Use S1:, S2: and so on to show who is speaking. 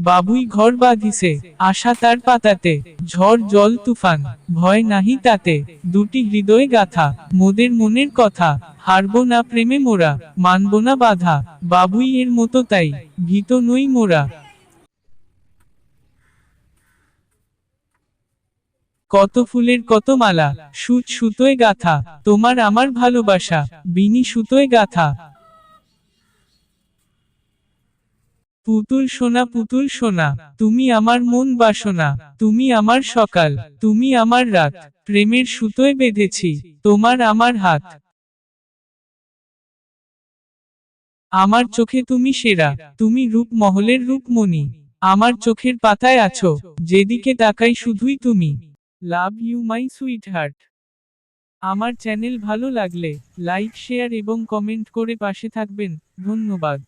S1: বাবুই ঘর বাঁধিছে, আশা তার পাতাতে, ঝড় জল তুফান, ভয় নাহি তাতে, দুটি হৃদয় গাথা, মোদের মনের কথা, হারব না প্রেমে মোরা, মানব না বাধা, বাবুই এর মতো তাই, ভীত নই মোরা। কত ফুলের কত মালা, সুচ সুতোয় গাথা, তোমার আমার ভালোবাসা, বিনি সুতোয় গাথা। পুতুল সোনা, তুমি আমার মন বাসনা, তুমি আমার সকাল, তুমি আমার রাত, প্রেমের সুতোয় বেঁধেছি, তোমার আমার হাত। আমার চোখে তুমি সেরা, তুমি রূপ মহলের রূপমণি, আমার চোখের পাতায় আছো, যেদিকে তাকাই শুধুই তুমি। Love you my sweetheart. আমার চ্যানেল ভালো লাগলে লাইক শেয়ার এবং কমেন্ট করে পাশে থাকবেন। ধন্যবাদ।